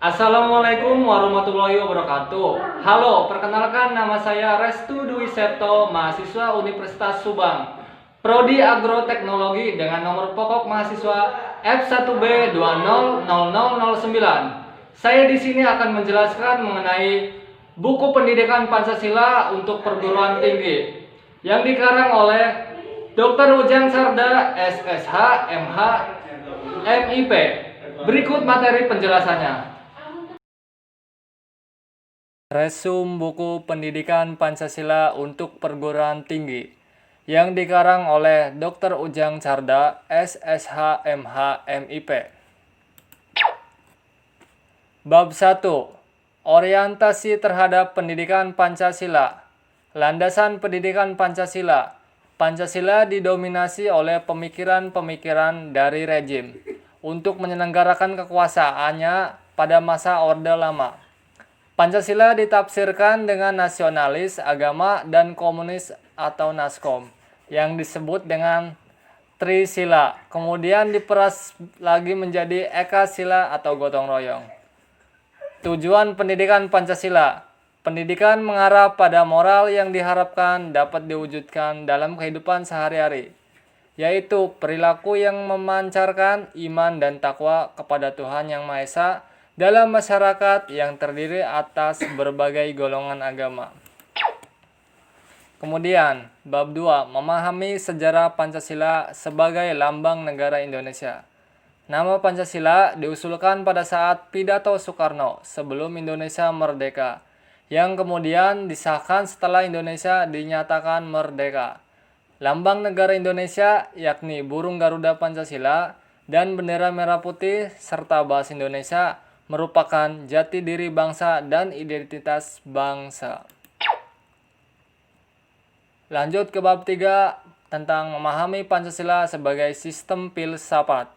Assalamualaikum warahmatullahi wabarakatuh. Halo, perkenalkan nama saya Restu Dwi Septo, mahasiswa Universitas Subang. Prodi Agroteknologi dengan nomor pokok mahasiswa F1B200009. Saya di sini akan menjelaskan mengenai buku pendidikan Pancasila untuk perguruan tinggi yang dikarang oleh Dr. Ujang Sarda, SSH, MH, MIP. Berikut materi penjelasannya. Resum buku pendidikan Pancasila untuk perguruan tinggi yang dikarang oleh Dr. Ujang Sarda, SSH, MH, MIP. Bab 1. Orientasi terhadap pendidikan Pancasila. Landasan pendidikan Pancasila. Pancasila didominasi oleh pemikiran-pemikiran dari rejim untuk menyelenggarakan kekuasaannya pada masa Orde Lama. Pancasila ditafsirkan dengan nasionalis, agama, dan komunis atau naskom yang disebut dengan Trisila. Kemudian diperas lagi menjadi Eka Sila atau gotong royong. Tujuan pendidikan Pancasila. Pendidikan mengarah pada moral yang diharapkan dapat diwujudkan dalam kehidupan sehari-hari, yaitu perilaku yang memancarkan iman dan takwa kepada Tuhan Yang Maha Esa dalam masyarakat yang terdiri atas berbagai golongan agama. Kemudian, bab 2, memahami sejarah Pancasila sebagai lambang negara Indonesia. Nama Pancasila diusulkan pada saat pidato Soekarno sebelum Indonesia merdeka, yang kemudian disahkan setelah Indonesia dinyatakan merdeka. Lambang negara Indonesia yakni burung Garuda Pancasila dan bendera merah putih serta bahasa Indonesia merupakan jati diri bangsa dan identitas bangsa. Lanjut ke bab 3 tentang memahami Pancasila sebagai sistem filsafat.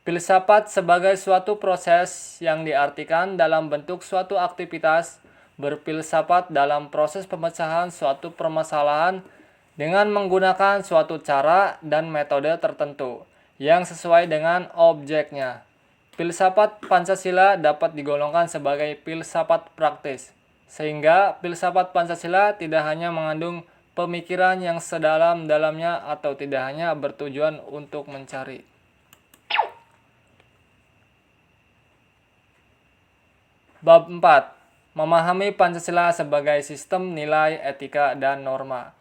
Filsafat sebagai suatu proses yang diartikan dalam bentuk suatu aktivitas berfilsafat dalam proses pemecahan suatu permasalahan dengan menggunakan suatu cara dan metode tertentu yang sesuai dengan objeknya. Filsafat Pancasila dapat digolongkan sebagai filsafat praktis, sehingga filsafat Pancasila tidak hanya mengandung pemikiran yang sedalam-dalamnya atau tidak hanya bertujuan untuk mencari. Bab 4. Memahami Pancasila sebagai sistem nilai, etika, dan norma.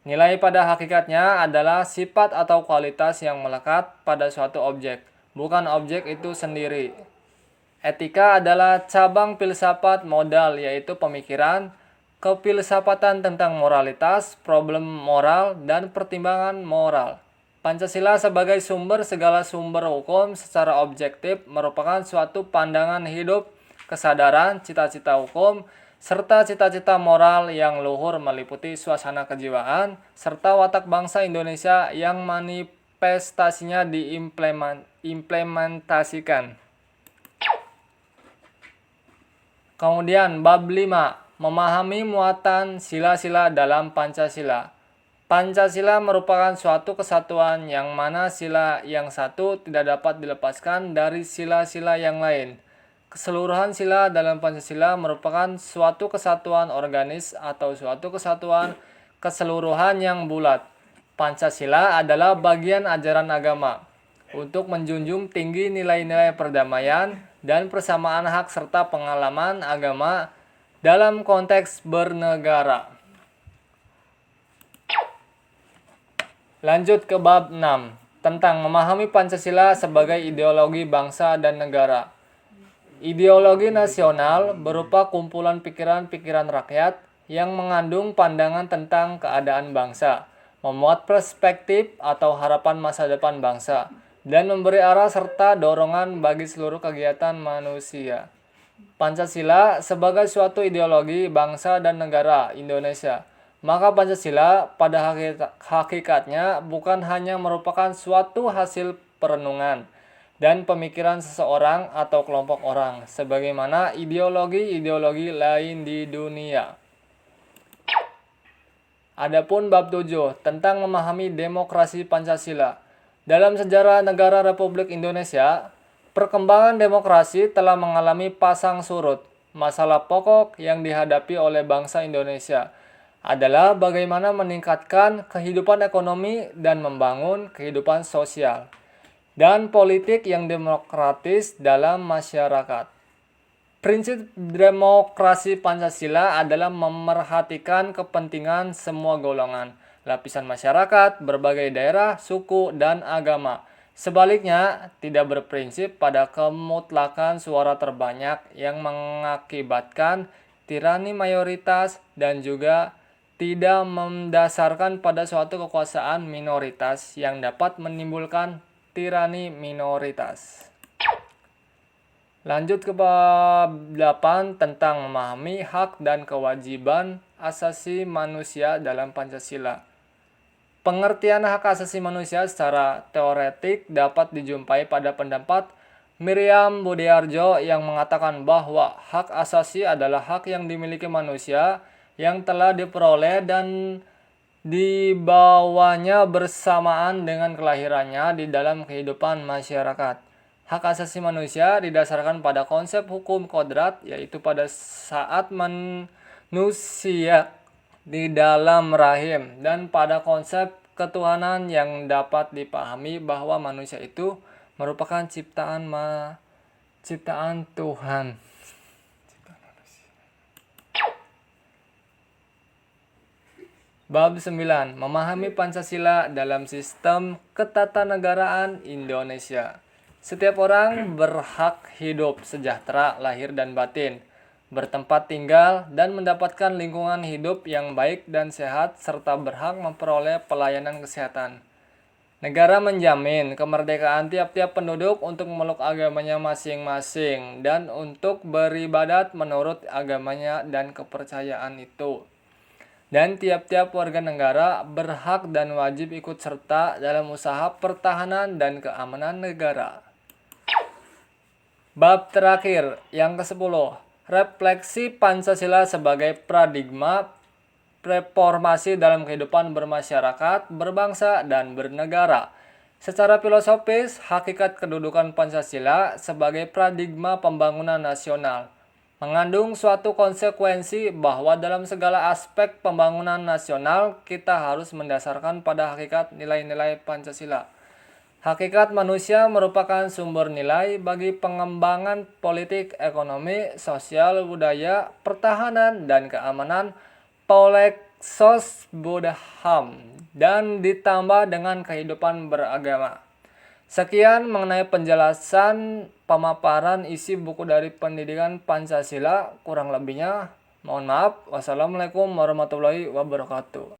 Nilai pada hakikatnya adalah sifat atau kualitas yang melekat pada suatu objek, bukan objek itu sendiri. Etika adalah cabang filsafat modal, yaitu pemikiran, kefilsafatan tentang moralitas, problem moral, dan pertimbangan moral. Pancasila sebagai sumber segala sumber hukum secara objektif merupakan suatu pandangan hidup, kesadaran, cita-cita hukum, serta cita-cita moral yang luhur meliputi suasana kejiwaan, serta watak bangsa Indonesia yang manifestasinya diimplementasikan. Kemudian bab 5, memahami muatan sila-sila dalam Pancasila. Pancasila merupakan suatu kesatuan yang mana sila yang satu tidak dapat dilepaskan dari sila-sila yang lain. Keseluruhan sila dalam Pancasila merupakan suatu kesatuan organis atau suatu kesatuan keseluruhan yang bulat. Pancasila adalah bagian ajaran agama untuk menjunjung tinggi nilai-nilai perdamaian dan persamaan hak serta pengalaman agama dalam konteks bernegara. Lanjut ke bab 6 tentang memahami Pancasila sebagai ideologi bangsa dan negara. Ideologi nasional berupa kumpulan pikiran-pikiran rakyat yang mengandung pandangan tentang keadaan bangsa, memuat perspektif atau harapan masa depan bangsa, dan memberi arah serta dorongan bagi seluruh kegiatan manusia. Pancasila sebagai suatu ideologi bangsa dan negara Indonesia. Maka Pancasila pada hakikatnya bukan hanya merupakan suatu hasil perenungan dan pemikiran seseorang atau kelompok orang, sebagaimana ideologi-ideologi lain di dunia. Adapun bab 7 tentang memahami demokrasi Pancasila. Dalam sejarah negara Republik Indonesia, Perkembangan demokrasi telah mengalami pasang surut. Masalah pokok yang dihadapi oleh bangsa Indonesia adalah bagaimana meningkatkan kehidupan ekonomi dan membangun kehidupan sosial dan politik yang demokratis dalam masyarakat. Prinsip demokrasi Pancasila adalah memerhatikan kepentingan semua golongan, lapisan masyarakat, berbagai daerah, suku, dan agama. Sebaliknya, tidak berprinsip pada kemutlakan suara terbanyak yang mengakibatkan tirani mayoritas dan juga tidak mendasarkan pada suatu kekuasaan minoritas yang dapat menimbulkan tirani minoritas. Lanjut ke bab 8 tentang memahami hak dan kewajiban asasi manusia dalam Pancasila. Pengertian hak asasi manusia secara teoretik dapat dijumpai pada pendapat Miriam Budiarjo yang mengatakan bahwa hak asasi adalah hak yang dimiliki manusia yang telah diperoleh dan dibawanya bersamaan dengan kelahirannya di dalam kehidupan masyarakat. Hak asasi manusia didasarkan pada konsep hukum kodrat, yaitu pada saat manusia di dalam rahim, dan pada konsep ketuhanan yang dapat dipahami bahwa manusia itu merupakan ciptaan Tuhan. Bab 9. Memahami Pancasila dalam sistem ketatanegaraan Indonesia. Setiap orang berhak hidup sejahtera lahir dan batin, bertempat tinggal, dan mendapatkan lingkungan hidup yang baik dan sehat, serta berhak memperoleh pelayanan kesehatan. Negara menjamin kemerdekaan tiap-tiap penduduk untuk memeluk agamanya masing-masing dan untuk beribadat menurut agamanya dan kepercayaan itu. Dan tiap-tiap warga negara berhak dan wajib ikut serta dalam usaha pertahanan dan keamanan negara. Bab terakhir, yang ke-10, refleksi Pancasila sebagai paradigma reformasi dalam kehidupan bermasyarakat, berbangsa, dan bernegara. Secara filosofis, hakikat kedudukan Pancasila sebagai paradigma pembangunan nasional mengandung suatu konsekuensi bahwa dalam segala aspek pembangunan nasional kita harus mendasarkan pada hakikat nilai-nilai Pancasila. Hakikat manusia merupakan sumber nilai bagi pengembangan politik, ekonomi, sosial, budaya, pertahanan, dan keamanan Polexos Budham dan ditambah dengan kehidupan beragama. Sekian mengenai penjelasan pemaparan isi buku dari Pendidikan Pancasila. Kurang lebihnya mohon maaf. Wassalamualaikum warahmatullahi wabarakatuh.